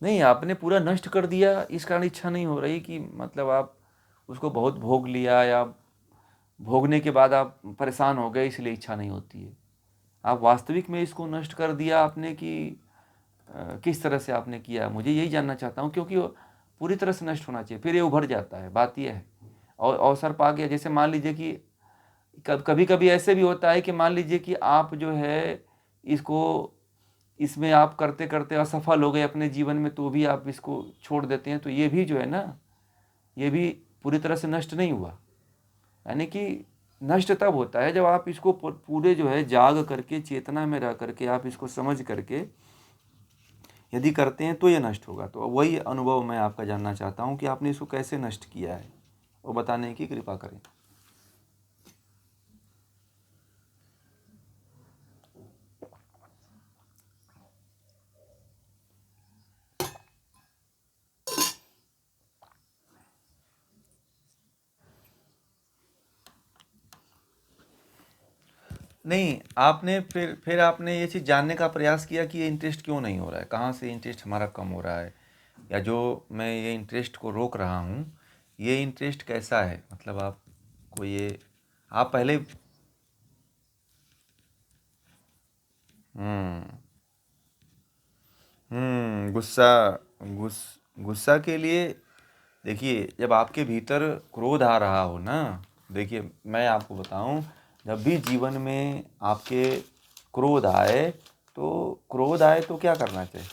नहीं, आपने पूरा नष्ट कर दिया, इस कारण इच्छा नहीं हो रही कि मतलब आप उसको बहुत भोग लिया, या भोगने के बाद आप परेशान हो गए इसलिए इच्छा नहीं होती है। आप वास्तविक में इसको नष्ट कर दिया आपने कि किस तरह से आपने किया? मुझे यही जानना चाहता हूँ, क्योंकि वो पूरी तरह से नष्ट होना चाहिए, फिर ये उभर जाता है, बात ये है। और अवसर पा गया, जैसे मान लीजिए कि कभी-कभी ऐसे भी होता है कि मान लीजिए कि आप जो है इसको इसमें आप करते-करते असफल हो गए अपने जीवन में, तो भी आप इसको छोड़ देते हैं, तो ये भी जो है ना, ये भी पूरी तरह से नष्ट नहीं हुआ। यानी कि नष्ट तब होता है जब आप इसको पूरे जो है जाग करके, चेतना में रह करके, आप इसको समझ करके यदि करते हैं तो ये नष्ट होगा। तो वही अनुभव मैं आपका जानना चाहता हूँ कि आपने इसको कैसे नष्ट किया है, वो बताने की कृपा करें। नहीं, आपने फिर आपने ये चीज़ जानने का प्रयास किया कि ये इंटरेस्ट क्यों नहीं हो रहा है, कहाँ से इंटरेस्ट हमारा कम हो रहा है, या जो मैं ये इंटरेस्ट को रोक रहा हूँ, ये इंटरेस्ट कैसा है, मतलब आपको ये, आप पहले। हम्म। गुस्सा, गुस गुस्सा के लिए, देखिए जब आपके भीतर क्रोध आ रहा हो ना, देखिए मैं आपको बताऊं, जब भी जीवन में आपके क्रोध आए तो क्या करना चाहिए?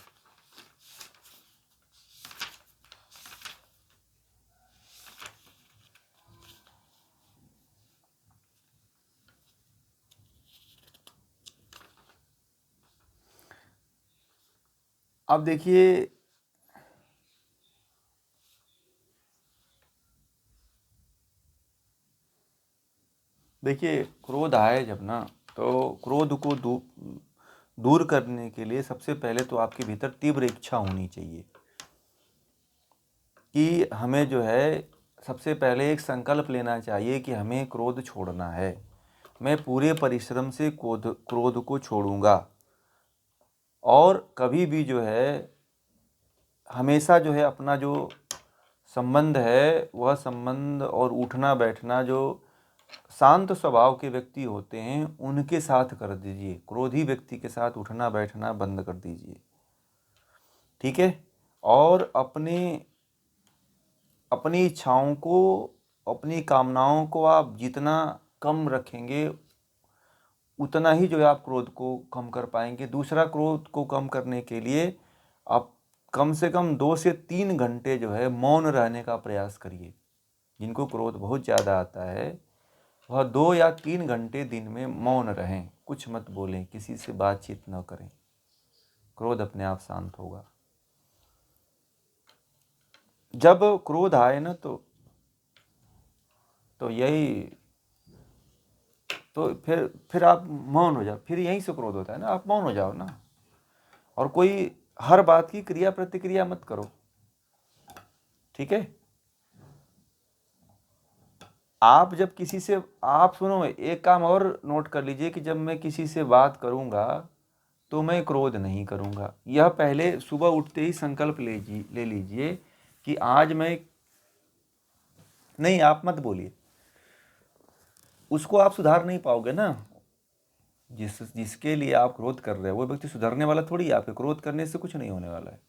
अब देखिए, क्रोध आए जब ना, तो क्रोध को दूर करने के लिए सबसे पहले तो आपके भीतर तीव्र इच्छा होनी चाहिए कि हमें जो है, सबसे पहले एक संकल्प लेना चाहिए कि हमें क्रोध छोड़ना है। मैं पूरे परिश्रम से क्रोध को छोड़ूंगा, और कभी भी जो है हमेशा जो है अपना जो संबंध है, वह संबंध और उठना बैठना जो शांत स्वभाव के व्यक्ति होते हैं उनके साथ कर दीजिए। क्रोधी व्यक्ति के साथ उठना बैठना बंद कर दीजिए, ठीक है। और अपनी इच्छाओं को, अपनी कामनाओं को आप जितना कम रखेंगे, उतना ही जो है आप क्रोध को कम कर पाएंगे। दूसरा, क्रोध को कम करने के लिए आप कम से कम 2 से 3 घंटे जो है मौन रहने का प्रयास करिए। जिनको क्रोध बहुत ज़्यादा आता है, वह 2 या 3 घंटे दिन में मौन रहें, कुछ मत बोलें, किसी से बातचीत न करें, क्रोध अपने आप शांत होगा। जब क्रोध आए ना, तो यही, तो फिर आप मौन हो जाओ, फिर यहीं से क्रोध होता है ना, आप मौन हो जाओ ना। और कोई हर बात की क्रिया प्रतिक्रिया मत करो, ठीक है। आप जब किसी से, आप सुनो, एक काम और नोट कर लीजिए कि जब मैं किसी से बात करूंगा तो मैं क्रोध नहीं करूंगा। यह पहले सुबह उठते ही संकल्प ले लीजिए कि आज मैं, नहीं आप मत बोलिए, उसको आप सुधार नहीं पाओगे ना। जिसके लिए आप क्रोध कर रहे हो वो व्यक्ति सुधरने वाला थोड़ी है, आपके क्रोध करने से कुछ नहीं होने वाला है।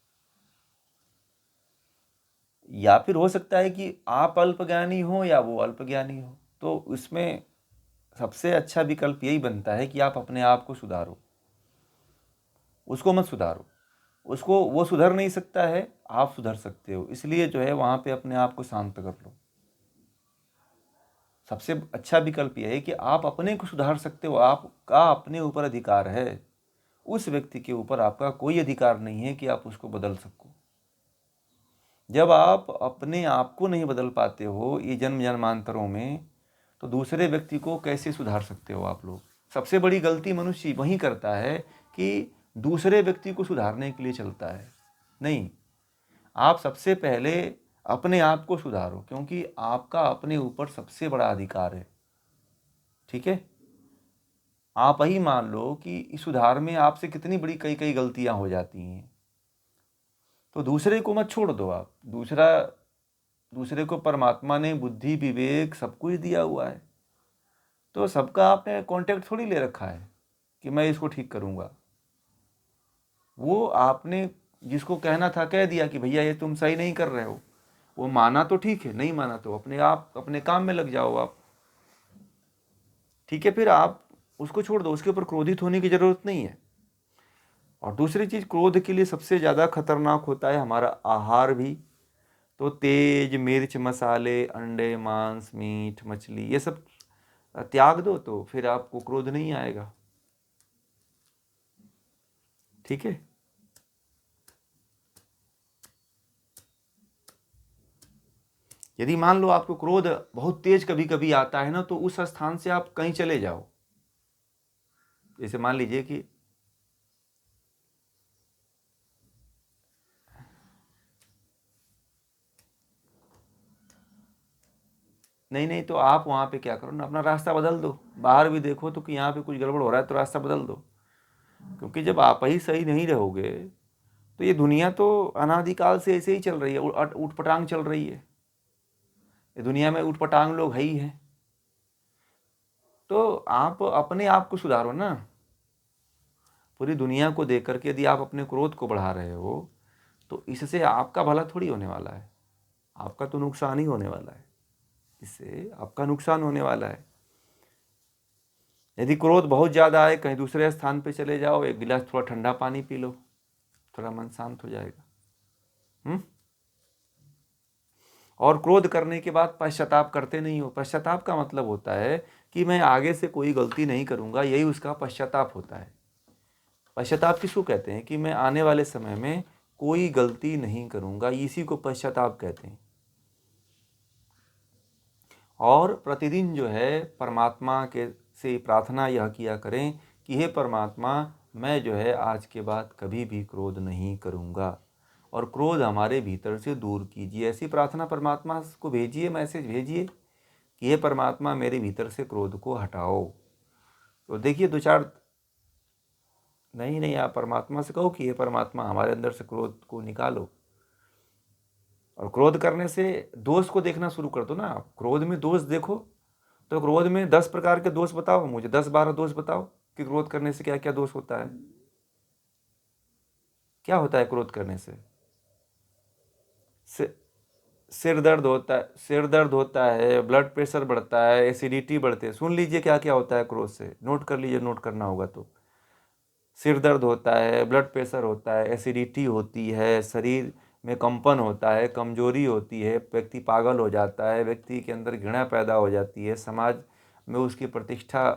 या फिर हो सकता है कि आप अल्पज्ञानी हो या वो अल्पज्ञानी हो, तो उसमें सबसे अच्छा विकल्प यही बनता है कि आप अपने आप को सुधारो, उसको मत सुधारो। उसको, वो सुधर नहीं सकता है, आप सुधर सकते हो, इसलिए जो है वहाँ पे अपने आप को शांत कर लो। सबसे अच्छा विकल्प यह है कि आप अपने को सुधार सकते हो, आपका अपने ऊपर अधिकार है। उस व्यक्ति के ऊपर आपका कोई अधिकार नहीं है कि आप उसको बदल सको। जब आप अपने आप को नहीं बदल पाते हो ये जन्म जन्मांतरों में, तो दूसरे व्यक्ति को कैसे सुधार सकते हो आप लोग? सबसे बड़ी गलती मनुष्य वही करता है कि दूसरे व्यक्ति को सुधारने के लिए चलता है। नहीं, आप सबसे पहले अपने आप को सुधारो, क्योंकि आपका अपने ऊपर सबसे बड़ा अधिकार है, ठीक है। आप ही मान लो कि इस सुधार में आपसे कितनी बड़ी कई कई गलतियां हो जाती हैं, तो दूसरे को मत छोड़ दो आप। दूसरे को परमात्मा ने बुद्धि विवेक सब कुछ दिया हुआ है, तो सबका आपने कांटेक्ट थोड़ी ले रखा है कि मैं इसको ठीक करूँगा। वो आपने जिसको कहना था कह दिया कि भैया ये तुम सही नहीं कर रहे हो, वो माना तो ठीक है, नहीं माना तो अपने आप अपने काम में लग जाओ आप, ठीक है। फिर आप उसको छोड़ दो, उसके ऊपर क्रोधित होने की ज़रूरत नहीं है। और दूसरी चीज़, क्रोध के लिए सबसे ज़्यादा खतरनाक होता है हमारा आहार भी। तो तेज, मिर्च, मसाले, अंडे, मांस, मीट, मछली, ये सब त्याग दो, तो फिर आपको क्रोध नहीं आएगा, ठीक है। यदि मान लो आपको क्रोध बहुत तेज कभी कभी आता है ना, तो उस स्थान से आप कहीं चले जाओ। जैसे मान लीजिए कि नहीं, तो आप वहाँ पे क्या करो ना, अपना रास्ता बदल दो। बाहर भी देखो तो कि यहाँ पे कुछ गड़बड़ हो रहा है, तो रास्ता बदल दो। क्योंकि जब आप ही सही नहीं रहोगे, तो ये दुनिया तो अनादिकाल से ऐसे ही चल रही है, उठ पटांग चल रही है। ये दुनिया में उठ पटांग लोग है ही हैं। तो आप अपने आप को सुधारो ना। पूरी दुनिया को देख करके यदि आप अपने क्रोध को बढ़ा रहे हो, तो इससे आपका भला थोड़ी होने वाला है, आपका तो नुकसान ही होने वाला है। इससे आपका नुकसान होने वाला है। यदि क्रोध बहुत ज़्यादा आए, कहीं दूसरे स्थान पे चले जाओ, एक गिलास थोड़ा ठंडा पानी पी लो, थोड़ा मन शांत हो जाएगा। और क्रोध करने के बाद पश्चाताप करते नहीं हो। पश्चाताप का मतलब होता है कि मैं आगे से कोई गलती नहीं करूँगा, यही उसका पश्चाताप होता है। पश्चाताप किसको कहते हैं कि मैं आने वाले समय में कोई गलती नहीं करूँगा, इसी को पश्चाताप कहते हैं। और प्रतिदिन जो है परमात्मा के से प्रार्थना यह किया करें कि हे परमात्मा, मैं जो है आज के बाद कभी भी क्रोध नहीं करूँगा, और क्रोध हमारे भीतर से दूर कीजिए। ऐसी प्रार्थना परमात्मा को भेजिए, मैसेज भेजिए कि हे परमात्मा, मेरे भीतर से क्रोध को हटाओ। तो देखिए दो चार, नहीं, आप परमात्मा से कहो कि हे परमात्मा, हमारे अंदर से क्रोध को निकालो। और क्रोध करने से दोष को देखना शुरू कर दो ना। आप क्रोध में दोष देखो, तो क्रोध में 10 प्रकार के दोष बताओ, मुझे 10-12 दोष बताओ कि क्रोध करने से क्या क्या दोष होता है। क्या होता है क्रोध करने से? सिर दर्द होता है, ब्लड प्रेशर बढ़ता है, एसिडिटी बढ़ती है। सुन लीजिए क्या क्या होता है क्रोध से, नोट कर लीजिए, नोट करना होगा तो। सिर दर्द होता है, ब्लड प्रेशर होता है, एसिडिटी होती है, शरीर में कंपन होता है, कमजोरी होती है, व्यक्ति पागल हो जाता है, व्यक्ति के अंदर घृणा पैदा हो जाती है, समाज में उसकी प्रतिष्ठा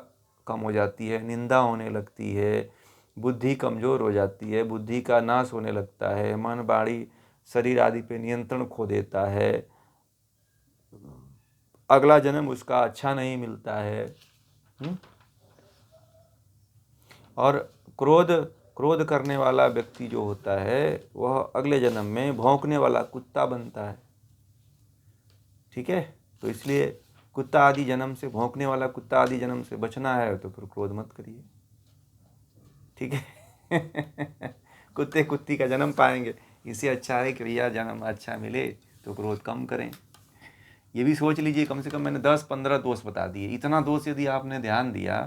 कम हो जाती है, निंदा होने लगती है, बुद्धि कमज़ोर हो जाती है, बुद्धि का नाश होने लगता है, मन, वाणी, शरीर आदि पे नियंत्रण खो देता है, अगला जन्म उसका अच्छा नहीं मिलता है। और क्रोध करने वाला व्यक्ति जो होता है, वह अगले जन्म में भौंकने वाला कुत्ता बनता है, ठीक है। तो इसलिए कुत्ता आदि जन्म से, भौंकने वाला कुत्ता आदि जन्म से बचना है तो फिर क्रोध मत करिए, ठीक है। कुत्ते कुत्ती का जन्म पाएंगे, इससे अच्छा है कि भैया जन्म अच्छा मिले तो क्रोध कम करें। ये भी सोच लीजिए, कम से कम मैंने 10-15 दोष बता दिए। इतना दोष यदि आपने ध्यान दिया